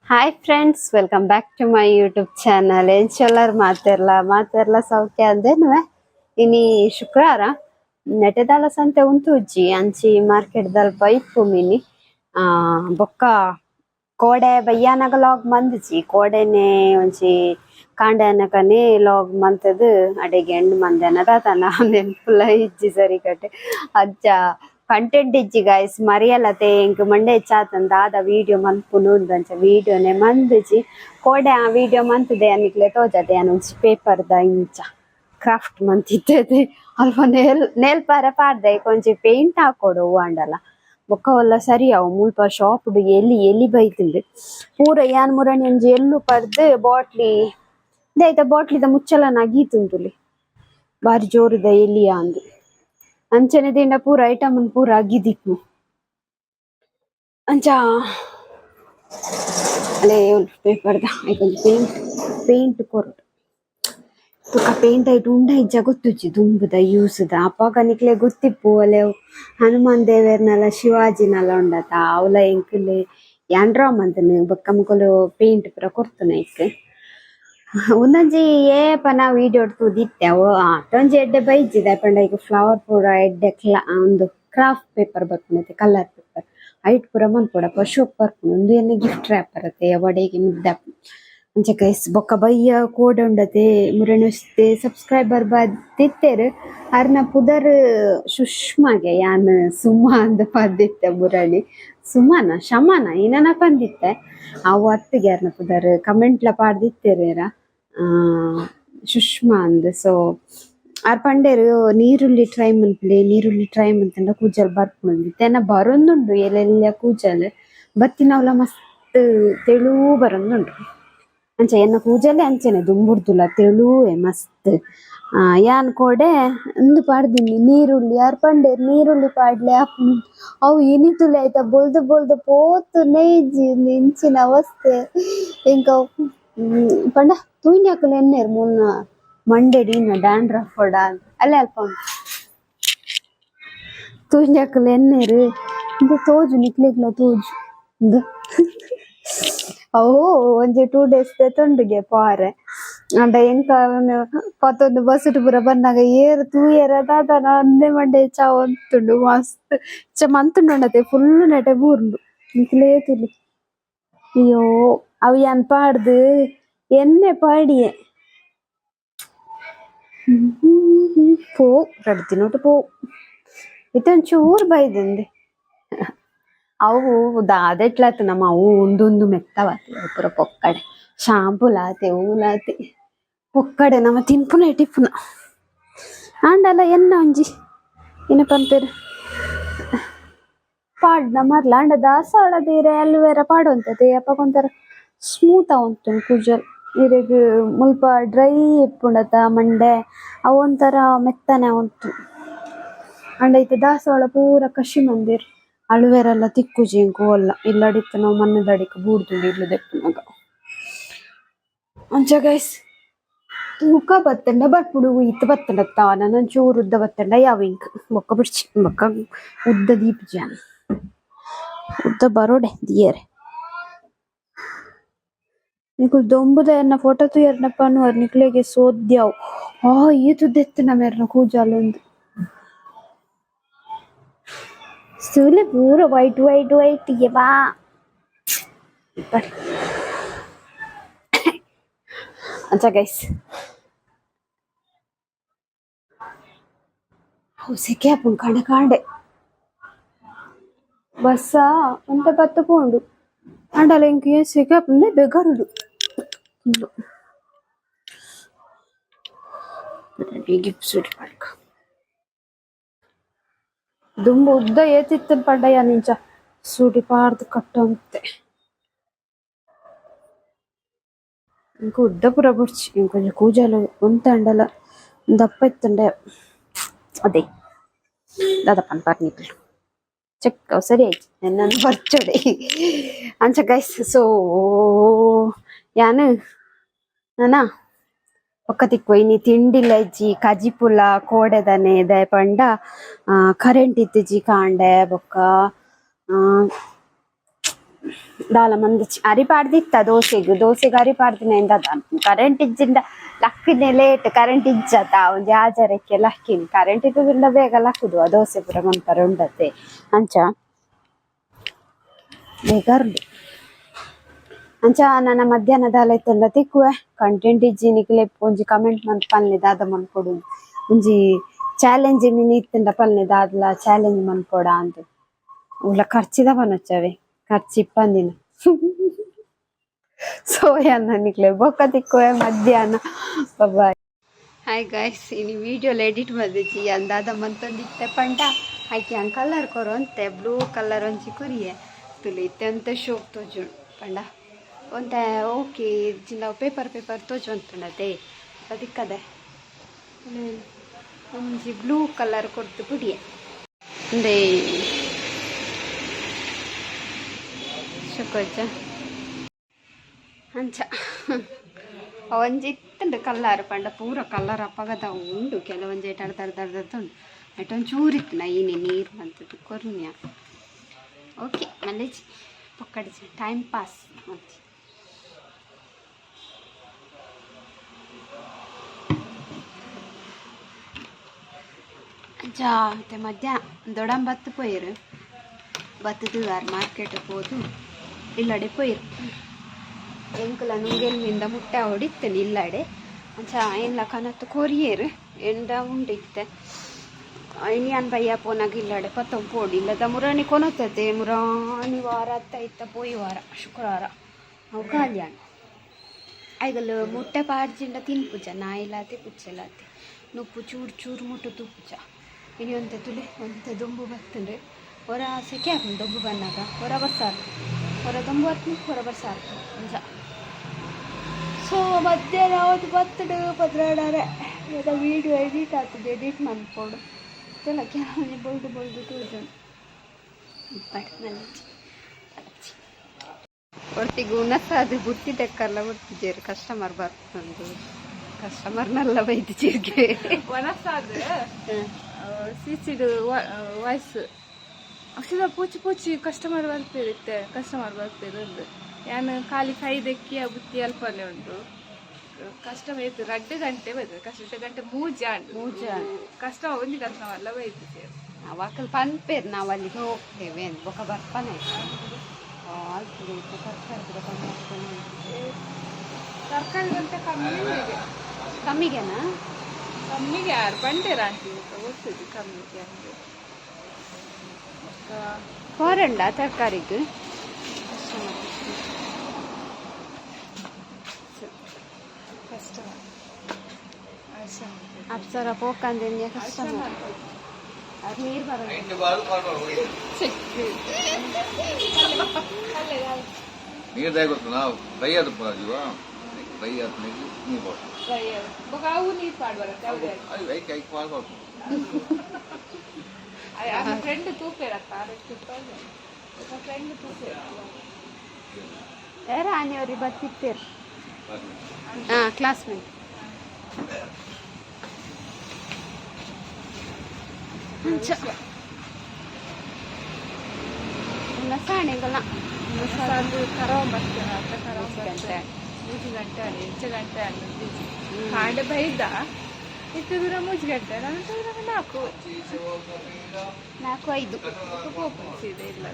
Hi friends, welcome back to my YouTube channel. ಏನ್ ಚೊಲ್ಲರ್ ಮಾತೆರ್ಲ ಸೌಖ್ಯ ಅಂದೇನು ಇನಿ ಶುಕ್ರವಾರ ನೆಟೆದಾಲ ಸಂತೆ ಉಂತುಜ್ಜಿ ಅಂಚಿ ಮಾರ್ಕೆಟ್ ದಲ್ ಬೈಪು ಮಿನಿ ಬೊಕ್ಕ ಕೋಡೆ ಬಯ್ಯಾನಗ ಲಾಗ್ ಮಂದಿಜಿ ಕೋಡೆನೆ ಒಂಜಿ ಕಾಂಡೆನಕನೆ ಲಾಗ್ ಮಂತದು ಅಡೆಗೆ ಎಂಡ್ ಮಂದೆನ ದಾತನ ನೆನ್ಪುಲ ಇಜ್ಜಿ ಸರಿ ಕಟ್ಟೆ ಅಜ್ಜ ಕಂಟೆಂಟ್ ಇಜ್ಜಿ ಗೈಸ್ ಮರಿಯಲ್ಲತೆ ಇಂಕ್ ಮಂಡೆ ಚಾತಂದ ಆದ ವಿಡಿಯೋ ಮನ್ಪುನು ಅಂಚ ವಿಡಿಯೋನೆ ಮಂದಿಜಿ ಕೋಡೆ ಆ ವಿಡಿಯೋ ಮಂತದೆ ಅನ್ನಿಕ್ಲೆ ತೋಜದೆ ಅನ್ನೊಂಚಿ ಪೇಪರ್ದ ಇಂಚ ಕ್ರಾಫ್ಟ್ ಮಂತಿದ್ದದೆ ಅಲ್ಪ ನೇಲ್ ಪಾಡ್ದೆ ಕೊಂಚ ಪೇಂಟ್ ಹಾಕೊಡು ಅಂಡಲ್ಲ ಬೊಕ್ಕ ಒಲ್ಲ ಸರಿ ಅವು ಮುಲ್ಪ ಶಾಪ್ಡು ಎಲ್ಲಿ ಬೈತಿಂಡು ಪೂರ ಯಾನ್ ಮುರಣಿ ಒಂಜಿ ಎಲ್ಲು ಪರ್ದು ಬಾಟ್ಲಿ ಇದಾಯ್ತ ಬಾಟ್ಲಿದ ಮುಚ್ಚಲನ ಗೀತುಂಟುಲಿ ಬಾರಿ ಜೋರುದ ಎಲ್ಲಿಯ ಅಂದು ಅಂಚನೆ ದಿಂಡ ಪೂರ ಐಟಮ್ ಪೂರ ಅಗಿದಿಕ್ಕು ಅಂಚ ಅಲ್ಲೇ ಪೇಪರ್ದ ಐಕೊಂದು ಪೇಂಟ್ ಕೊರಡು ತುಕ ಪೇಂಟ್ ಆಯ್ತು ಉಂಡ ಇಜ್ಜ ಗೊತ್ತುಜ್ಜಿ ದುಂಬುದ ಯೂಸ್ದ ಅಪ್ಪಾಗ ನಿಕ್ಲೆ ಗೊತ್ತಿಪ್ಪು ಅಲೆ ಹನುಮಾನ್ ದೇವೇರ್ನಲ್ಲ ಶಿವಾಜಿನಲ್ಲ ಉಂಡತ ಅವಲ ಎಂಕುಲೆ ಯಾಂಡ್ರಾ ಮಂತನು ಬೊಕ್ಕ ಮುಕ್ಕಲು ಪೇಂಟ್ ಪೂರ ಕೊರ್ತುನ ಇಕ್ ಒಂದೊಂಜಿ ಏಪನ ವಿಡಿಯೋ ದಿತ್ತೆವು ಅಟೊಂಜಿ ಎಡ್ಡೆ ಬೈಜಿದೆ ಪಂಡ ಈಗ ಫ್ಲವರ್ ಪೂರ ಎಡ್ಡೆ ಒಂದು ಕ್ರಾಫ್ಟ್ ಪೇಪರ್ ಬರ್ಪುನೈತೆ ಕಲರ್ ಪೇಪರ್ ಐಟ್ ಪೂರ ಮನ್ಪುಡ ಪಶು ಬರ್ಪುನು ಒಂದು ಎನ್ನ ಗಿಫ್ಟ್ ರ್ಯಾಪರ್ ಅತ್ತೆ ಅವಡೆಗೆ ಮುದ್ದಾಪು ಅಂಚ ಗೈಸ್ ಬೊಕ್ಕ ಬಯ್ಯ ಕೋಡ್ ಉಂಡತೆ ಮುರಣೆ ಸಬ್ಸ್ಕ್ರೈಬರ್ ಬದಿತ್ತೇರು ಅರ್ನ ಪುದರ್ ಸುಷ್ಮಾಗೆ ಯಾನ್ ಸುಮಾ ಅಂದ ಪದ್ದಿತ್ತೆ ಮುರಣಿ ಸುಮಾನ ಶಮಾನ ಏನನ ಪಂದಿತ್ತೆ ಅವು ಅತ್ತಿಗೆ ಅರ್ನ ಪುದರ್ ಕಮೆಂಟ್ಲ ಪಾಡ್ದಿತ್ತೇರ ಸುಷ್ಮಾ ಅಂದ್ ಸೊ ಆರ್ ಪಂಡೇರು ನೀರುಳ್ಳಿ ಟ್ರೈ ಮಂತಂಡ ಕೂಜಲ್ ಬರ್ಪುಂಡು ತೆನ ಬರೊಂದುಂಡು ಎಲ್ಲೆಲ್ಲ ಕೂಜಲ್ ಬತ್ತಿನವಲ ಮಸ್ತ್ ತೆಳು ಬರೊಂದುಂಡು ಅಂಚ ಎನ್ನ ಕೂಜಲೆ ಅಂಚೆನೆ ದುಂಬುಡ್ದುಲ ತೆಳುವೆ ಮಸ್ತ್ ಯಾನ್ ಕೋಡೆ ಒಂದು ಪಾಡ್ದಿನಿ ನೀರುಳ್ಳಿ ಯಾರ್ ಪಂಡೇರು ನೀರುಳ್ಳಿ ಪಾಡ್ಲೆ ಅವು ಇನಿತುಲೆ ಆಯ್ತಾ ಬೊಲ್ದು ಪೋತು ನೇಜಿ ಇಂಚಿನ ಅವಸ್ಥೆ ಇಂಕ ಪಂಡ ತೂಯ್ನಾಕುಲು ಎನ್ನೇರು ಮುನ್ನ ಮಂಡೆಡಿನ ಡ್ಯಾಂಡ್ರಫ್ ಹೊಡ ಅಲ್ಲೇ ಅಲ್ಪ ತೂಯ್ನಾಕುಲು ಎನ್ನೇರು ಇದು ತೋಜು ನಿಕ್ಲಿಗ್ಲ ತೋಜು ಇದು ಅವು ಒಂಜಿ 2 days ತೊಂಡುಗೆ ಪಾರೆ ಅಂಡ ಎಂಕ ಪತ್ತೊಂದು ಬಸ್ಸುಟ್ ಪೂರ ಬಂದಾಗ ಏರು ತೂಯರ ದಾದನ ಅಂದೆ ಮಂಡೆ ಚಾವ್ ಅಂತುಂಡು ಮಸ್ತ್ ಮಂತುಂಡತೆ ಫುಲ್ ನೆಟೆ ಬೂರ್ಂಡು ನಿಕ್ಲೇ ತುಲಿ ಅಯ್ಯೋ ಅವು ಯಾನ್ ಪಾಡ್ದು ಎನ್ನೆ ಪಾಡಿಯೆ ಪೋ ರಡ್ತಿನೊಟ್ಟು ಪೋ ಇತ್ತೊಂಚೂರು ಬೈದಂದೆ ಅವು ದಾದೆಟ್ಲಾತು ನಮ್ಮ ಅವು ಉಂದು ಮೆತ್ತವಾತಿ ಅವು ಪೂರ ಪೊಕ್ಕಡೆ ಶಾಂಪುಲಾತೆ ಊಲಾತೆ ಪೊಕ್ಕಡೆ ನಮ್ಮ ತಿನ್ಪುನ ಟಿಪ್ಪುನ ಆಂಡಲ ಎನ್ನ ಒಂಜಿ ಏನ ಪಂಪೇರು ಪಾಡ್ನ ಮರ್ಲ ಅಂಡ ದಾಸವಾಳ ದೀರೆ ಅಲ್ವೇರ ಪಾಡೊಂತತೆ ಅಪ್ಪ ಕೊಂತರ ಸ್ಮೂತ್ ಆವಂತು ಕೂಜಲ್ ಇರೆಗ್ ಮುಲ್ಪ ಡ್ರೈ ಇಪ್ಪುಂಡತ ಮಂಡೆ ಅವು ಒಂಥರ ಮೆತ್ತನೆ ಆವಂತು ಅಂಡ ಐತೆ ದಾಸವಾಳ ಪೂರ ಕಷಿ ಮಂದಿರ್ ಅಳುವೆರೆಲ್ಲ ತಿಕ್ಕುಜಿಂಕು ಒಲ್ಲ ಇಲ್ಲಡಿತ್ತು ನಾವು ಮಣ್ಣದಡಿಕ ಬೂಡ್ದುಂಡು ಇಲ್ಲು ದೆಪ್ಪುನಾಗ ಅಂಚ ಗೈಸ್ ತೂಕ ಬತ್ತಂಡ ಬರ್ಪುಡು ಇತ್ತು ಬತ್ತಂಡ ತಾನ ನನ್ನ ಚೂರು ಉದ್ದ ಬತ್ತಂಡ ಯಾವ ಇಂಕ್ ಬೊಕ್ಕ ಬಿಡ್ಚಿ ಬೊಕ್ಕ ಉದ್ದ ದೀಪ ಜಾನ್ ಉದ್ದ ಬರೋಡೆ ದಿಯರೆ ನಿಕುಲ್ ದೊಂಬುದ ಎನ್ನ ಫೋಟೋ ತುಯರ್ನಪ್ಪ ಅನ್ನುವರು ನಿಕ್ಲೆಗೆ ಸೋದ್ಯಾವ್ ಈತು ದೆತ್ತಿನ ಮೇರ್ನ ಕೂಜಾಲೊಂದು ಸುಲೆ ಪೂರ ವೈಟ್ ಗೆ ಬಾ ಅಂಚ ಗೈಸ್ ಸೆಕೆ ಆಪುಂಡು ಕಾಂಡೆ ಬಸ್ಸ ಅಂತ ಬತ್ತುಕೊಂಡು ಅಂಡಲ ಇಂಕ ಸೆಕೆ ಆಪುಂಡೆ ಬೆಗರುಡು ದುಂಬು ಉದ್ದ ಏತಿತ್ತು ಪಡ್ಡಯ್ಯ ನಿಂಚ ಸೂಟಿ ಪಾರ್ದು ಕಟ್ಟಂತೆ ಇಂಕ ಉದ್ದ ಪೂರ ಬುಡ್ಚಿ ಇಂಕೊಂಚ ಕೂಜಲು ಉಂತ ಅಂಡಲ ದಪ್ಪ ಇತ್ತಂಡೆ ಅದೇ ದಾದಪ್ಪನ ಪಾರ್ನಿಕ್ಲು ಚೆಕ್ ಸರಿ ಆಯ್ತು ನನ್ನ ಬರ್ಚೋಡೆ ಅಂಚ ಗೈಸ್ ಸೊ ಯಾನು ನಾನಾ ಒಕ್ಕ ತಿಕ್ಕೋಯ್ನಿ ತಿಂಡಿಲ ಇಜ್ಜಿ ಕಜಿಪುಲ ಕೋಡೆದನೆ ದಾಯ್ ಪಂಡ ಕರೆಂಟ್ ಇತ್ತಿಜ್ಜಿ ಕಾಂಡೆ ಬೊಕ್ಕ ದಾಲ ಮಂದಿ ಅರಿಪಾಡ್ದಿತ್ತ ದೋಸೆಗೆ ಅರಿಪಾಡ್ದಿನ ಕರೆಂಟ್ ಇಜ್ಜಿಂದ ಲಕ್ಕಿನ ಲೇಟ್ ಕರೆಂಟ್ ಇಜ್ಜತ ಒಂಜಿ ಆಜಾರಕ್ಕೆ ಲಕ್ಕಿನ ಕರೆಂಟ್ ಇದ್ದಿಂದ ಬೇಗ ಲಕ್ಕುದು ದೋಸೆ ಪೂರ ಮನ್ಪರೆ ಉಂಡತೆ ಅಂಚ ಬೇಗಾರ್ದು ಅಂಚ ನನ್ನ ಮಧ್ಯಾಹ್ನ ದಾಲ ಇತ್ತಂಡ ತಿಕ್ಕುವೆ ಕಂಟೆಂಟ್ ಇಜ್ಜಿನಿಕ್ಲೆ ಒಂಜಿ ಕಮೆಂಟ್ ಮಂತ್ ಪಲ್ಲೆ ದಾದ ಮನ್ಕೊಡು ಒಂಜಿ ಚಾಲೆಂಜ್ ಮಿನಿ ಇತ್ತಂಡ ಪಲ್ಲೆ ದಾದ್ಲ ಚಾಲೆಂಜ್ ಮನ್ಕೊಡ ಅಂತ ಉಲ್ಲ ಖರ್ಚಿದ ಪನೊಚ್ಚವೆ ಖರ್ಚು ಇಪ್ಪಂದಿನ ಸೋಯಾ ನನಕ್ಲೆ ಬೊಕ್ಕ ತಿಕ್ಕುವೆ ಮಧ್ಯಾಹ್ನ ಬಾಯ್. ಹಾಯ್ ಗೈಸ್ ಇನ್ನು ವಿಡಿಯೋಲಿ ಎಡಿಟ್ ಮಾಡಿದ್ವಿ ಅಂದಾದ ಮಂತೊಂದಿತ್ತೆ ಪಂಡ ಆಯ್ಕೆ ಹಂಗೆ ಕಲರ್ ಕೊರೋ ಅಂತೆ ಬ್ಲೂ ಕಲರ್ ಒಂಚಿ ಕೊರಿಯೆ ತುಲಿ ಇತ್ತೆ ಅಂತ ಶೋಕ್ ತೋಜು ಪಂಡ ಒಂತ ಓಕೆ ಜಿನ್ನ ಪೇಪರ್ ತೋಜು ಅಂತಂಡತೆ ಅದಕ್ಕದೆ ಒಂಜಿ ಬ್ಲೂ ಕಲರ್ ಕೊಡ್ತು ಬಿಡಿಯೆ ಅಂದೇ ಶುಕೋಜ ಅಂಚ ಒಂಜಿ ಇತ್ತಂಡು ಕಲ್ಲರ್ ಪಂಡ ಪೂರ ಕಲ್ಲರ್ ಅಪ್ಪಗದ ಉಂಡು ಕೆಲವೊಂದು ಏಟ್ ಅರ್ಧರ್ಧರ್ಧರ್ದುಂಡು ಐಟೊಂದು ಚೂರಿತ್ತು ನೈನಿ ನೀರು ಅಂತದ್ದು ಕೊರ್ನಿಯ ಓಕೆ ಮಲ್ಲೇಜಿ ಪಕ್ಕಡಿಸಿ ಟೈಮ್ ಪಾಸ್ ಮಂಚಿ ಅಂಚ ಮತ್ತೆ ಮಧ್ಯಾಹ್ನ ದೊಡಂ ಬತ್ತು ಪೋಯಿರು ಬತ್ತದು ಮಾರ್ಕೆಟ್ ಹೋದು ಇಲ್ಲಡೆ ಪೋಯಿರು ಎಂಕುಲ ನುಂಗೆಲ್ಮಿಂದ ಮುಟ್ಟೆ ಹೊಡಿತ್ತೇನೆ ಇಲ್ಲಡೆ ಅಂಚ ಏನ್ಲ ಕನತ್ತು ಕೊರಿಯೇರು ಎಂಡ ಉಂಡಿತ್ತೆ ಇನಿಯನ್ ಬಯ್ಯ ಪೋನಾಗ ಇಲ್ಲಡೆ ಪತ್ತೊಂದು ಪೋಡಿ ಇಲ್ಲದ ಮುರಾಣಿ ಕೊನತ್ತದೆ ಮುರಾಣಿ ವಾರ ಅತ್ತ ಪೋಯಿ ವಾರ ಶುಕ್ರವಾರ ಅವು ಕಲ್ಯಾಣ ಐಗಲ್ ಮುಟ್ಟೆ ಪಾಡ್ಜಿಂಡ ತಿನ್ಪುಜ ನಾ ಇಲ್ಲಾತೆ ಪುಚ್ಚೆಲ್ಲಾತೆ ನುಪ್ಪು ಚೂರು ಮುಟ್ಟು ತುಪ್ಪುಜ ಇನಿ ಒಂತೆ ತುಳಿ ಒಂತೆ ದೊಂಬು ಬರ್ತಂಡ್ರೆ ಹೊರ ಸೆಕೆ ಹಾಕೊಂಡು ದೊಂಬು ಬನ್ನಾಗ ಹೊರ ಬರ್ಸಾರು ಹೊರ ದೊಂಬು ಹತ್ತು ಹೊರ ಬರ್ಸಾರು ಅಂಚ ಸೊ ಮಧ್ಯಾಹ್ನ ಯಾವತ್ತು ಬರ್ತಡೆ ಪದ್ರಾಡಾರೆ ಈಗ ವೀಡಿಯೋ ಎಡಿಟ್ ಆಗ್ತದೆ ಎಡಿಟ್ ಮಾಡ್ಕೊಡು ಎಲ್ಲ ಕೆಲವೊಂದು ಬೊಳ್ದು ತೋಜು ಒಟ್ಟಿಗೆ ಉಣಸಾದು ಬುಟ್ಟಿ ತೆಕ್ಕಲ್ಲ ಬಿಡ್ತಿದ್ದೀರಿ ಕಸ್ಟಮರ್ ಬರ್ತಂದು ಕಸ್ಟಮರ್ನೆಲ್ಲ ಬೈದಿದ್ದೀರಿಗೆ ಒಣಸಾದ ಸಿಸಿಡು ವಾಯ್ಸ್ ಅಕ್ಷರ ಪೂಚಿ ಕಸ್ಟಮರ್ ಬರ್ತಿರುತ್ತೆ ಯಾನು ಖಾಲಿ ಕೈದೆಕ್ಕಿ ಆ ಬುತ್ತಿ ಅಲ್ಪನೆ ಉಂಟು ಕಸ್ಟಮರ್ ಇತ್ತು 2 ಗಂಟೆ ಬರ್ತದೆ 2 ಗಂಟೆ ಮೂಜ ಕಸ್ಟಮರ್ ಒಂದು ಕಸ್ಟಮರ್ ಎಲ್ಲ ಬೈತಿದ್ದೆ ಅವಾಕಲ್ ಪನ್ಪೇರು ನಾವು ಅಲ್ಲಿಗೆ ಹೋಗ್ತೇವೆ ಬೊಕ್ಕ ಬರ್ಪನೆ ತರಕಾರಿ ಗಂಟೆ ಕಮ್ಮಿಗೆನಾ ಕಮ್ಮಿಗೆ ಯಾರು ಬಂಡೇರ ಆಂಟಿ ಗೊತ್ತಿದ್ದು ಕಮ್ಮಿಗೆ ಅಂದರೆ ಹೊರಂಡ ತರಕಾರಿಗೆ ಅಪ್ಸರ ಪೋಕಂದ್ರೆ ಕಸ್ಟಮರ್ ಅದು ನೀರು ನೀರು ಗೊತ್ತು ನಾವು ಫ್ರೈ ಅದು ಜೀವ ಫ್ರೈ ಆದ್ಮೇಲೆ ನೀರು ಬೊಕ ಅವು ನೀರು ಪಾಡ್ಬಾರತ್ತೆ ಅದು ಐಕ್ ಮಾಡ್ಬಾರ್ದು ಫ್ರೆಂಡ್ ತೂಪೇರತ್ತ ಫ್ರೆಂಡ್ ತೂಪೇರ ಯಾರ ಆನೆಯವ್ರಿಗೆ ಬರ್ತಿತ್ತೇರು ಹಾಂ ಕ್ಲಾಸ್ಮೇಟ್ ಸಾಣೆಗಲ್ಲ ಕರಾವ್ ಬರ್ತೇನೆ ಅರ್ಧ ಕರಾವ್ ಗಂಟೆ 3 ಗಂಟೆ ಅಲ್ಲಿ 8 ಗಂಟೆ ಅಲ್ಲಿ ಕಾಂಡೆ ಬೈದ ಇಷ್ಟು ದೂರ 3 ಗಂಟೆ ನಾನು 4-5 ಹೋಗ್ಸಿದೆ ಇಲ್ಲ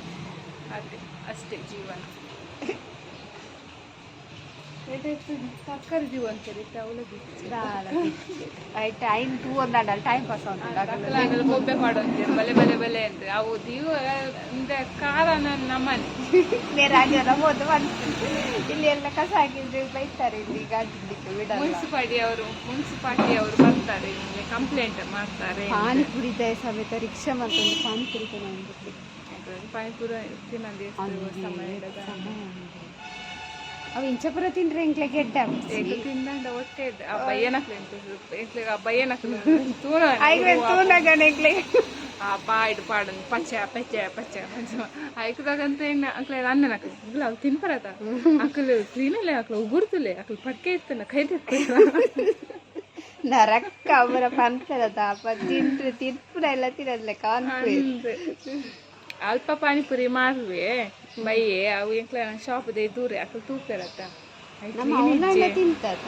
ಹಾಗೆ ಅಷ್ಟೇ ಜೀವನ ತರಕಾರಿ ಜೀವ ಅಂತಾರೆ ಟೈಮ್ ಟೂ ಒಂದಾಡಲ್ಲ ಟೈಮ್ ಪಾಸ್ ಬೊಬ್ಬೆ ಮಾಡೋಂತೀರ ಬಲೆ ಅಂತ ಅವು ದೀವ ಅಂದ್ರೆ ಕಾರ ನಮ್ಮನೆ ಹೋದು ಇಲ್ಲಿ ಎಲ್ಲ ಕಸ ಹಾಕಿದ್ರೆ ಬೈತಾರೆ ಇಲ್ಲಿ ಗಾಡಿಲಿಕ್ಕೆ ಬಿಡಲ್ಲ ಮುನ್ಸಿಪಾಲಿಟಿ ಅವರು ಬರ್ತಾರೆ ಕಂಪ್ಲೇಂಟ್ ಮಾಡ್ತಾರೆ ಪಾನಿಪುರಿ ಸಮೇತ ರಿಕ್ಷಾ ಮತ್ತೊಂದು ಪಾನಿಪುರಿ ತಿನ್ನೋದು ಸಮಯ ಅವು ಇಂಚಪುರ ತಿಂದ್ರೆ ಎಂಕ್ಲೆ ಗೆಡ್ಡ ತಿಂದ ಹೊಟ್ಟೆ ಬಯ್ಯನಕ್ಲೆ ಪಾಡು ಪಾಡನ್ ಪಚ್ಚ ಐಕದಾಗಂತ ಅಕ್ಲೆ ಅನ್ನನಕ್ ಅವು ತಿನ್ಪರತ ಅಕ್ಕಲು ಕ್ಲೀನಲ್ಲೇ ಅಕ್ಲು ಉಗುರ್ತಲೆ ಅಕ್ಲು ಪಟ್ಕೆ ಇತ್ತನ ಕೈ ನರಕ್ಕ ಅವರ ಪನ್ಸರದ ತಿನ್ಪುರ ಎಲ್ಲ ತಿನ್ನದ್ಲೆ ಅಲ್ಪ ಪಾನಿಪುರಿ ಮಾಡುವೆ ಬೈಯೆ ಅವು ಎಂಕ್ಲ ಶಾಪ್ ದೇ ದೂರ ಅಕ್ಕ ತೂಪೆರತ್ತ ನಮ್ಮ ಅವಲಣ್ಣ ತಿಂತದ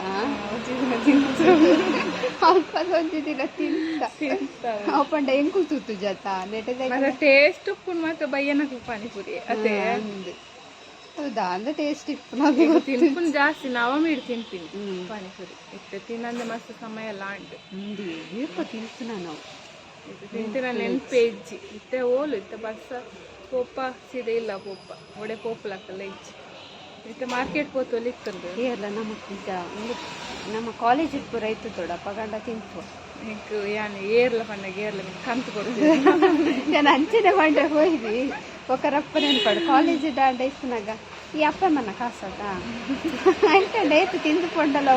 ಒಂಜಿ ದಿನ ತಿಂತ ಅಪ್ಪಂಡ ಎಂಕುಲ್ ತೂತು ಜತ ನೆಟ್ಟದ ಟೇಸ್ಟ್ ಉಪ್ಪುನ್ ಮಾತ್ರ ಬಯ್ಯನಕ್ಕೆ ಪಾನಿಪುರಿ ಅದೇ ಹೌದಾ ಅಂದ್ರೆ ಟೇಸ್ಟ್ ಇಪ್ಪು ತಿನ್ಪುನ್ ಜಾಸ್ತಿ ನವಮೀಡ್ ತಿನ್ಪಿನಿ ಪಾನಿಪುರಿ ಇತ್ತೆ ತಿನ್ನಂದೆ ಮಸ್ತ್ ಸಮಯ ಎಲ್ಲ ಉಂಟು ದೀಪ ತಿಂತು ನಾವು ತಿಂತಿನ ನೆನ್ಪೇಜ್ಜಿ ಇತ್ತೆ ಓಲು ಇತ್ತೆ ಬಸ್ಸ ಪೋಪ ಸೀದೆ ಇಲ್ಲ ಪೋಪ ಒಡೆ ಪೋಪಲಕ್ಕಲ್ಲ ಇಜ್ಜಿ ಇತ್ತೆ ಮಾರ್ಕೆಟ್ ಪೋತೊಲಿ ಇತ್ತಂದು ಏರ್ಲ ನಮ್ಮ ಈಗ ಒಂದು ನಮ್ಮ ಕಾಲೇಜ್ ಪೂರ ಇತ್ತು ತೊಡ ಪಗಂಡ ತಿಂತು ಹಿಂಗೆ ಯಾನೆ ಏರ್ಲ ಪಂಡಗೆ ಏರ್ಲ ಕಂತು ಕೊಡ್ತೀವಿ ನಾನು ಅಂಚಿನ ಬಂಡೆ ಹೋಯ್ದಿ ఒకరప్ప నేను పడు కాలేజ్ డాండ్ ఇస్తున్నాగా ఈ అప్పమ్మన్న కాసట అంటే డేట్ తింది పొండలో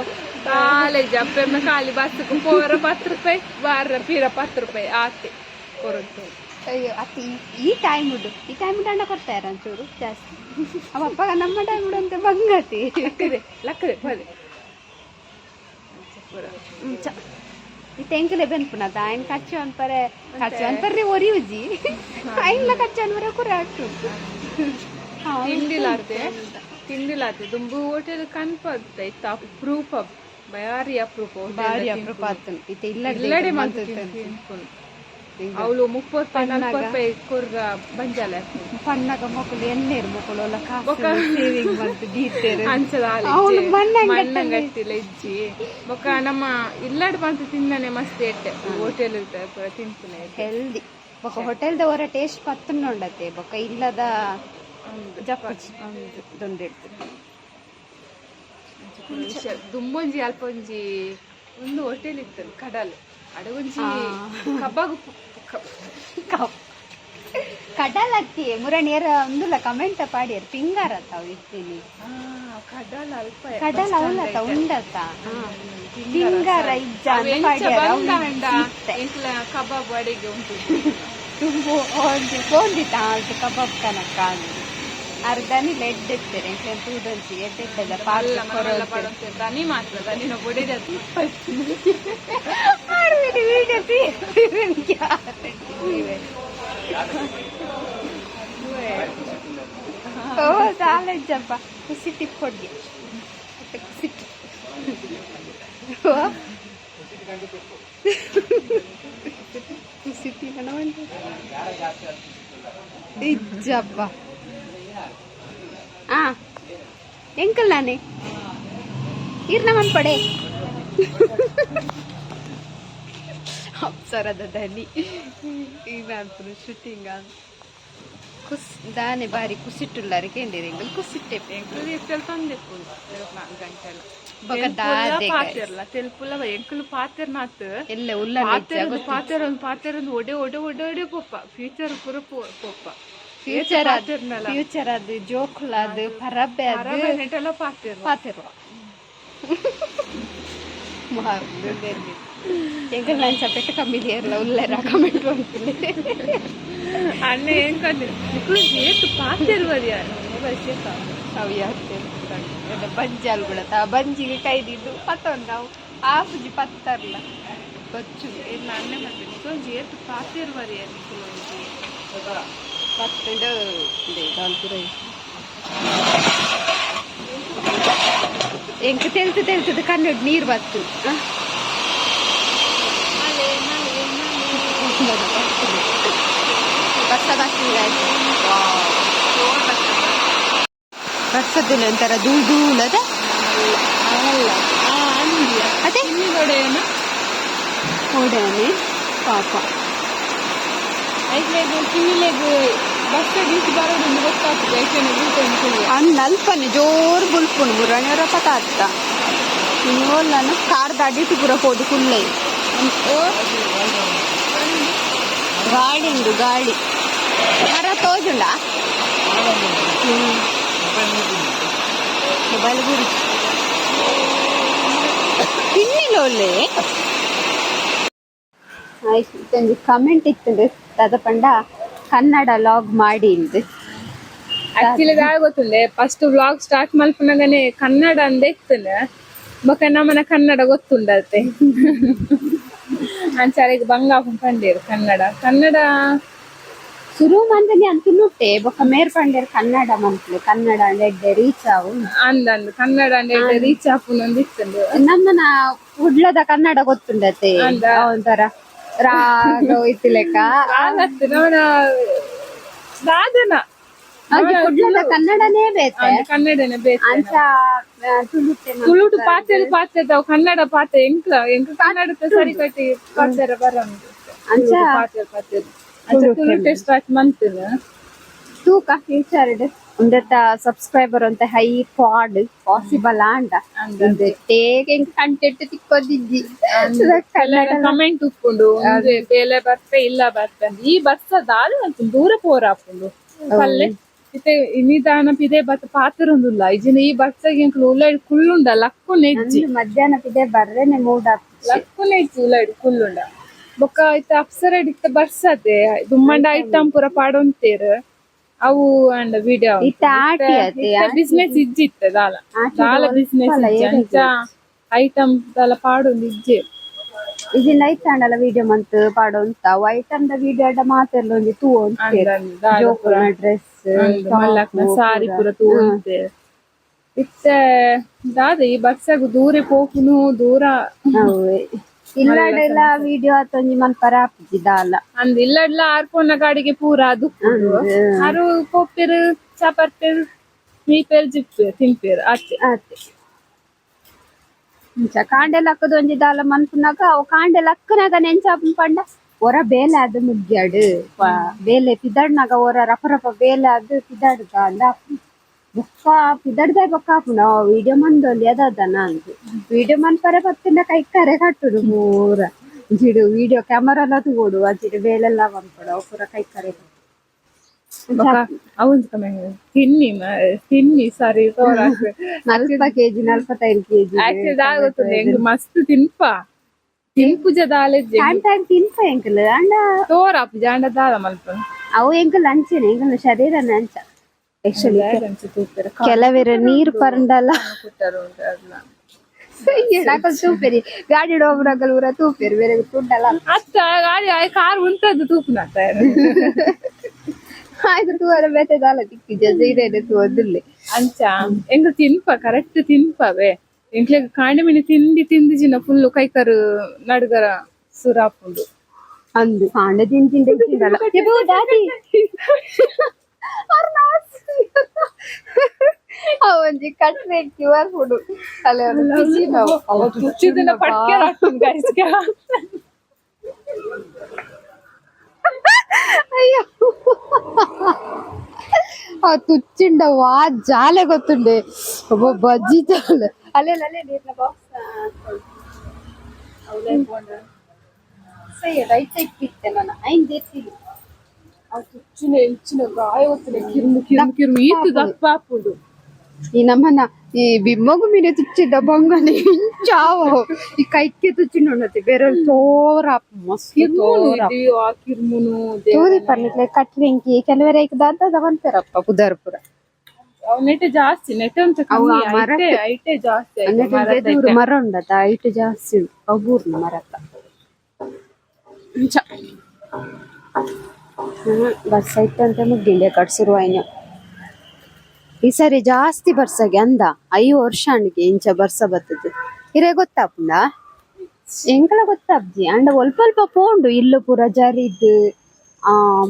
ಕಾಲೇಜ್ ಅಪ್ಪೆಮ್ಮ ಖಾಲಿ ಬಸ್ಸು ಪೋರ 10 ರೂಪಾಯಿ ಬಾರ ಪೀರ 10 ರೂಪಾಯಿ ಆತೆ ಕೊರತೆ ಅಯ್ಯೋ ಅತಿ ಈ ಟೈಮ್ ದಂಡ ಕೊಡ್ತಾರ ಒಂಚೂರು ಜಾಸ್ತಿ ಅವ ಅಪ್ಪಗ ನಮ್ಮ ಟೈಮ್ ಅಂತ ಬಂಗತಿ ಲಕ್ಕದೆ ಬಲೆ ಇತ್ತೆ ಎಂಕಲೆ ಬೆನ್ಪುನದ ఆయన ఖర్చు ಅನ್ಪರೆ ಒರಿಯುಜಿ ఆయనల ఖర్చు ಅನ್ವರೆ ಕುರೆ ಅಟ್ಟು ತಿಂಡಿಲಾತೆ ದುಂಬು ಹೋಟೆಲ್ ಕನ್ಪತ್ತೆ ಇತ್ತ ಅಪ್ರೂಪ ಭಾರಿ ಅಪ್ರೂಪ ಆತನು ಇತ್ತೆ ಇಲ್ಲಡೆ ಅವಳು 30-40 ಕೊರ್ಗ ಬಂಜಾಲ ಪಣ್ಣಗ ಮಕ್ಕಳು ಎಣ್ಣೆರು ಮಕ್ಕಳು ಎಲ್ಲ ಕಾಸು ಸೇವಿಂಗ್ ಬಂತು ದೀತೆರು ಮಣ್ಣಂಗಟ್ಟಿಲ್ಲ ಇಜ್ಜಿ ಬೊಕ್ಕ ನಮ್ಮ ಇಲ್ಲಡ್ ಬಂತು ತಿಂದಾನೆ ಮಸ್ತ್ ಎಟ್ಟೆ ಹೋಟೆಲ್ ತಿಂತಾನೆ ಹೆಲ್ದಿ ಬೊಕ್ಕ ಹೋಟೆಲ್ದ ಹೊರ ಟೇಸ್ಟ್ ಪತ್ತನ್ನು ಉಂಡತೆ ಬೊಕ್ಕ ಇಲ್ಲದ ಜಪ್ಪಚ್ಚಿ ದೊಂದೆಡ್ತು ದುಂಬೊಂಜಿ ಅಲ್ಪೊಂಜಿ ಒಂದು ಹೋಟೆಲ್ ಇತ್ತು ಕಡಲ್ ಅಡಗೊಂಜಿ ಕಬ್ಬಾಗು ಕಡಲತ್ತಿ ಮುರಣಿಯರ ಒಂದುಲ ಕಮೆಂಟ್ ಪಾಡಿಯರ್ ಪಿಂಗಾರ ತಾವು ಇರ್ತೀನಿ ಕಡಲ್ ಅಲ್ಪ ಕಡಲ ಅವಲತ್ತ ಉಂಡತ್ತ ಪಿಂಗಾರ ಇಜ್ಜ ಕಬಾಬ್ ಅಡಿಗೆ ಉಂಟು ತುಂಬು ಹೋಂದಿತ್ತ ಅದು ಕಬಾಬ್ ಕನಕ ಅರ್ಧನಿ ಲೆಡ್ ಇರ್ತಾರೆ ತೂದೊಂಚಿ ಎಡ್ಡೆಡ್ಡದ ದನಿ ಮಾತ್ರ ದನಿನ ಬೊಡಿದ ಓ ಸಾಲಜ್ಜಪ್ಪ ಕುಸಿಟಿ ಕೊಡ್ಗೆ ಕುಸಿಟಿ ಕುಸಿಟಿ ಇಜ್ಜಪ್ಪ ಎಂಕಲ್ ನಾನೇ ಇರ್ನಮನ್ ಪಡೆ ಅಪ್ಸರದ ದನಿ ಈಗ ಶೂಟಿಂಗ್ ಕುಸ್ ದಾನೆ ಬಾರಿ ಕುಸಿಟ್ಟುಲ್ಲಾರಿ ಕೇಂದಿರಿ ಎಂಕಲ್ ಕುಸಿಟ್ಟೆ ಎಂಕಲ್ ತಂದೆ ಗಂಟೆಲ್ಲ ತೆಲ್ಪುಲ್ಲ ಎಂಕಲ್ ಪಾತೆರ್ನಾತ್ ಎಲ್ಲ ಉಲ್ಲ ಪಾತೆರ ಒಡೆ ಒಡೆ ಒಡೆ ಒಡೆ ಪೊಪ್ಪ ಫ್ಯೂಚರ್ ಪುರ ಪೊಪ್ಪ ಫ್ಯೂಚರ್ ಅದು ಜೋಕುಲ ಅದು ಪರಬೆ ಅದು ಪಾತೆರುವ ಎಂಕಲ್ ನಾನು ಚಪೆಟ್ಟು ಕಮ್ಮಿದೆಯಲ್ಲ ಉಲ್ಲೆರ ಕಮೆಂಟ್ ಮಾಡ್ತೀನಿ ಅಣ್ಣ ಏನ್ ಕಂಡು ಪಾತೆರುವರಿಯ ಅವು ಯಾಕೆ ಬಂಜಾಲ್ ಬಿಡತ್ತ ಬಂಜಿಗೆ ಕೈದಿದ್ದು ಪತ್ತೊಂದು ನಾವು ಆಫುಜಿ ಪತ್ತರ್ಲ ಬಚ್ಚು ಎಲ್ಲ ಅಣ್ಣೆ ಮಾಡ್ಬೇಕು ಜೇತು ಪಾತೆರುವರಿಯ ಪತ್ತಂಡು ಎಂಕ ತೆಲ್ತದ ಕಣ್ಣು ನೀರು ಬತ್ತು ಬರ್ಸದಿಲ್ಲ ಒಂಥರ ಧೂಳ್ ಧೂಳದ ಅದೇ ಓಡೇನೆ ಪಾಪ ಕಿವಿಲೆಗ್ ಬಸ್ ಡೀಸಿ ಬರೋದು ಗೊತ್ತಾಗ್ತದೆ ಅಲ್ಪನೆ ಜೋರು ಬುಲ್ಪುಂಡು ಮುರಣಿಯವರ ಪತ ಅತ್ತ ಇನ್ನೋಲ್ಲನು ಕಾರ್ ದಾಡಿಟ್ಟು ಪೂರ ಹೋದು ಕುಲ್ಲೈ ಗಾಡಿ ಉಂಡು ಗಾಡಿ ಮರ ತೋಜುಂಡ ಮೊಬೈಲ್ ಗುರಿ ತಿನ್ನಿಲ್ಲ ಒಳ್ಳೆ ಆಯ್ತು ಒಂದು ಕಮೆಂಟ್ ಇತ್ತು ಅದ ಪಂಡ ಕನ್ನಡ ಲಾಗ್ ಮಾಡಿ ಇಂದು ಆಕ್ಚುಲಿ ಗೊತ್ತುಂಡೆ ಫಸ್ಟ್ ವ್ಲಾಗ್ ಸ್ಟಾರ್ಟ್ ಮಲ್ಪನಾಗನೆ ಕನ್ನಡ ಅಂದೆ ಇತ್ತನ ಬೊಕ ನಮ್ಮನ ಕನ್ನಡ ಗೊತ್ತುಂಡತೆ ಅಂಚಾರಿಗೆ ಬಂಗ ಕಂಡೇರು ಕನ್ನಡ ಶುರು ಮಂದನಿ ಅಂತುನುಟ್ಟೆ ಬೊಕ್ಕ ಮೇರ್ಪಂಡೇರ್ ಕನ್ನಡ ಮಂತ್ಲೆ ಕನ್ನಡ ಅಂಡೆ ರೀಚ್ ಆವು ಅಂದಂದು ಕನ್ನಡ ಅಂದ್ರೆ ರೀಚ್ ಆಪುನೊಂದು ಇತ್ತಂದು ನಮ್ಮನ ಉಡ್ಲದ ಕನ್ನಡ ಗೊತ್ತುಂಡತೆ ಒಂಥರ ರಾಗ ಹೋಯ್ತು ಲೆಕ್ಕ ಆಗತ್ತೆ ನಮ್ಮನ ಸಾಧನ ಉಡ್ಲದ ಕನ್ನಡನೇ ಬೇತೆ ಕನ್ನಡನೇ ಬೇಕು ಅಂಚ ತುಳುಟ್ಟೆ ತುಳುಟು ಪಾತ್ರೆ ಅವು ಕನ್ನಡ ಪಾತ್ರೆ ಎಂಕ ಕನ್ನಡಕ್ಕೆ ಸರಿ ಕಟ್ಟಿ ಪಾತ್ರೆ ಬರೋದು ಅಂಚ ಪಾತ್ರೆ ತುಳುಟೆ ಸ್ಟಾರ್ಟ್ ಮಂತಿನ ತೂಕ ಫ್ಯೂಚರ್ಡ್ ಉಂದತ್ತ ಸಬ್ಸ್ಕ್ರೈಬರ್ ಅಂತ ಹೈ ಪಾಡ್ ಪಾಸಿಬಲ್ ಅಂಡ ಟೇಕ್ ಎಂಕ್ ಕಂಟೆಂಟ್ ತಿಕ್ಕೋದಿದ್ದಿ ಕಮೆಂಟ್ ಉಪ್ಪುಂಡು ಬೇಲೆ ಬರ್ತೆ ಇಲ್ಲ ಬರ್ತೆ ಈ ಬರ್ಸದಾದ ದೂರ ಪೋರ ಹಾಕೊಂಡು ಪಲ್ಲೆ ಇತ್ತೆ ನಿಧಾನ ಪಿದೆ ಬತ್ತ ಪಾತ್ರೊಂದುಲ್ಲ ಇಜಿನ ಈ ಬರ್ಸಗೆ ಉಳ್ಳಾಡಿ ಕುಳ್ಳುಂಡ ಲಕ್ಕು ನೆಜ್ಜಿ ಮಧ್ಯಾಹ್ನ ಪಿದೆ ಬರ್ರೇನೆ ಮೂಡ್ ಲಕ್ಕು ನೆಜ್ಜಿ ಉಳ್ಳಾಡಿ ಕುಳ್ಳುಂಡ ಬೊಕ್ಕ ಇತ್ತ ಅಪ್ಸರ ಇತ್ತ ಬರ್ಸತೆ ದುಮ್ಮಂಡ ಐಟಮ್ ಪೂರ ಪಾಡೊಂತೇರು ಅವು ಅಂಡ ವಿಡಿಯೋ ಬಿಸ್ನೆಸ್ ಇಜ್ಜಿತ್ತೆ ದಾಲ ಬಿಸ್ನೆಸ್ ಅಂಚ ಐಟಮ್ ದಾಲ ಪಾಡೊಂದು ಇಜ್ಜೆ ಇದು ನೈಟ್ ಅಂಡಲ ವಿಡಿಯೋ ಮಂತ್ ಪಾಡೊಂತ ವೈಟ್ ಅಂದ ವಿಡಿಯೋ ಅಡ್ಡ ಮಾತೆಲ್ಲ ಒಂಜಿ ತೂ ಡ್ರೆಸ್ ಮಲ್ಲಕ್ನ ಸಾರಿ ಪೂರ ತೂಂತೆ ಇತ್ತೆ ದಾದ ಈ ಬಸ್ಸಾಗ ದೂರ ಪೋಪುನು ದೂರ ಇಲ್ಲಾಡೆಲ್ಲ ವಿಡಿಯೋ ಆತೊಂಜಿ ಮನ್ಪರ ಆಪಿಜಿ ದಾಲ ಅಂದ್ ಇಲ್ಲಡ್ಲ ಆರ್ಪೊನ್ನ ಗಾಡಿಗೆ ಪೂರ ಅದು ಆರು ಪೋಪಿರು ಚಾಪರ್ಪೇರು ಮೀಪೇರು ಜಿಪ್ಪೇರು ತಿನ್ಪೇರು ಆಚೆ ಕಾಂಡೆ ಲಕ್ಕದ ಒಂಜಿ ದಾಲ ಮನ್ಪುನಾಗ ಅವು ಕಾಂಡೆ ಲಕ್ಕನಾಗ ನೆಂಚಾಪನ್ ಪಂಡ ಒರ ಬೇಲೆ ಅದು ಮುಗ್ಗ್ಯಾಡು ಬೇಲೆ ಪಿದಡ್ನಾಗ ಒರ ರಪ ರಪ ಬೇಲೆ ಅದು ಪಿದಡ್ಗ ಅಂದ ಬೊಕ್ಕ ಪಿದಡ್ದ ಬೊಕ್ಕ ಆಪುಂಡ ವಿಡಿಯೋ ಮಂದೊಲಿ ಅದನ ಅಂದು ವಿಡಿಯೋ ಮನ್ಪರೆ ಬತ್ತಿಂದ ಕೈ ಕರೆ ಕಟ್ಟುಡು ಪೂರ ಜಿಡು ವಿಡಿಯೋ ಕ್ಯಾಮರಾ ತಗೋಡು ಅಜಿಡು ಬೇಲೆಲ್ಲ ಬಂದ್ಕೊಡ ಅವು ಪೂರ ಕೈ ಕರೆ ಅವನ್ ತಿನ್ನಿ ಸಾರಿ ನಲ್ಪ ಕೆಜಿ 45 ಕೆಜಿ ಆಕ್ಚುಲಿ ಹೆಂಗ್ ಮಸ್ತ್ ತಿನ್ಪು ಜದಾಲೆಜ್ಜೆ ತಿನ್ಪ ಎಂಕಲ್ ಅಂಡ ತೋರಾಪು ಜಾಂಡ ದಾದ ಮಲ್ಪ ಅವು ಎಂಕಲ್ ಅಂಚೆನೆ ಎಂಕಲ್ ಶರೀರ ಅಂಚ ಆಕ್ಚುಲಿ ಕೆಲವೇರು ನೀರು ಪರಂಡಲ್ಲ ತೂಪೇರಿ ಗಾಡಿ ಡೋಬ್ರಗಲ್ ಊರ ತೂಪೇರಿ ಬೇರೆ ತುಂಡಲ್ಲ ಅತ್ತ ಗಾಡಿ ಕಾರ್ ಉಂಟದ್ದು ತೂಪುನ ಆಯ್ತು ತೂವರ ಬೇತೆದಾಲ ತಿಕ್ಕಿ ಜೀರೇನೆ ತೂದಿಲ್ಲ ಅಂಚ ಎಂಗ ತಿನ್ಪ ಕರೆಕ್ಟ್ ತಿನ್ಪವೇ ಎಂಕ್ಲೆ ಕಾಂಡೆ ಮೀನು ತಿಂದಿ ಜಿನ ಫುಲ್ಲು ಕೈಕರು ನಡ್ಗರ ಸುರಾಪುಂಡು ಅಂದು ಕಾಂಡೆ ತಿಂದಿಲ್ಲ ಒಂಜಿ ಕಟ್ರೆ ಕ್ಯೂಆರ್ ಫುಡ್ ತುಚ್ಚಿದನ್ನ ಪಟ್ಕೆ ಗೈಸ್ಗೆ ಅಯ್ಯೋ ಆ ತುಚ್ಚಿಂಡ ವಾ ಜಾಲೆ ಗೊತ್ತುಂಡೆ ಒಬ್ಬ ಬಜ್ಜಿ ಜಾಲೆ ಅಲ್ಲೇ ನೀರ್ನ ಬಾಕ್ಸ್ ಸೈ ರೈಟ್ ಸೈಡ್ ಬಿಟ್ಟೆ ನಾನು ಐನ್ ದೇರ್ತಿಲಿ ಆ ತುಚ್ಚಿನ ಹೆಂಚಿನ ಗಾಯ ಗೊತ್ತಿಲ್ಲ ಕಿರ್ಮು ಈತು ದಪ್ಪ ಹಾಪುಂಡು ಈ ನಮ್ಮನ್ನ ಈ ಬಿಮ್ಮಗು ಮೀನೆ ತುಚ್ಚಿದ್ದ ಬಂಗನೆ ಹಿಂಚಾವು ಈ ಕೈಕ್ಕೆ ತುಚ್ಚಿಂಡತೆ ಬೇರೆ ತೋರ ಮಸ್ತ್ ಕಿರ್ಮುನು ತೂದಿ ಪರ್ನಿಕ್ಲೆ ಕಟ್ರಿಂಕಿ ಕೆಲವರ ದಾದ ಬಂತಾರಪ್ಪ ಪುದರ್ಪುರ ನೆಟ್ಟೆ ಜಾಸ್ತಿ ನೆಟ್ಟೆ ಅಂತ ಐಟೆ ಜಾಸ್ತಿ ಮರ ಉಂಡತ ಐಟ್ ಜಾಸ್ತಿ ಉಂಟು ಅಬೂರ್ನ ಮರತ್ತ ಬರ್ಸ ಇತ್ತು ಅಂತ ಮುಗ್ಗಿಂಡೆ ಕಟ್ಸಿರುವ ಈ ಸರಿ ಜಾಸ್ತಿ ಬರ್ಸಗೆ ಅಂದ 5 ವರ್ಷ ಅಂಡಿಗೆ ಇಂಚ ಬರ್ಸ ಬರ್ತದೆ ಇರೇ ಗೊತ್ತಾಪುಂಡ ಎಂಕಲ ಗೊತ್ತಾಪ್ಜಿ ಅಂಡ ಒಲ್ಪ ಪೋಂಡು ಇಲ್ಲು ಪೂರ ಜರಿದ್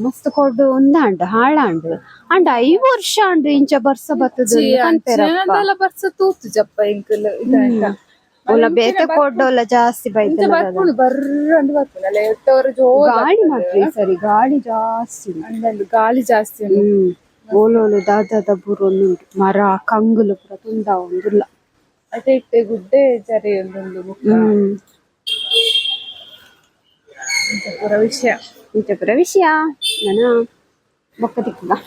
ಮಸ್ತ್ ಕೊಡು ಉಂದಾಂಡು ಹಾಳಾಂಡು ಅಂಡ 5 ವರ್ಷ ಅಂಡು ಇಂಚ ಬರ್ಸ ಬರ್ತದೆ ಬರ್ಸ ತೂತು ಜಪ್ಪ ಎಂಕಲ್ ಒಲ ಬೇತೆ ಕೊಡ್ಡೋಲ್ಲ ಜಾಸ್ತಿ ಬೈತ ಬರ್ರಂದು ಬರ್ತದಲ್ಲ ಗಾಳಿ ಮಾತ್ರ ಸರಿ ಗಾಳಿ ಜಾಸ್ತಿ ಗಾಳಿ ಜಾಸ್ತಿ ಓಲೋಲು ದಾದ ಬುರು ಉಂಟು ಮರ ಕಂಗುಲು ಪೂರ ತುಂಡ ಒಂದಿಲ್ಲ ಅದೇ ಇಟ್ಟೆ ಗುಡ್ಡೆ ಜರಿ ಒಂದೊಂದು ಪೂರ ವಿಷಯ ಇಂಥ ಪೂರ ವಿಷಯ ನಾನು ಬೊಕ್ಕ ತಿಕ್ಕದ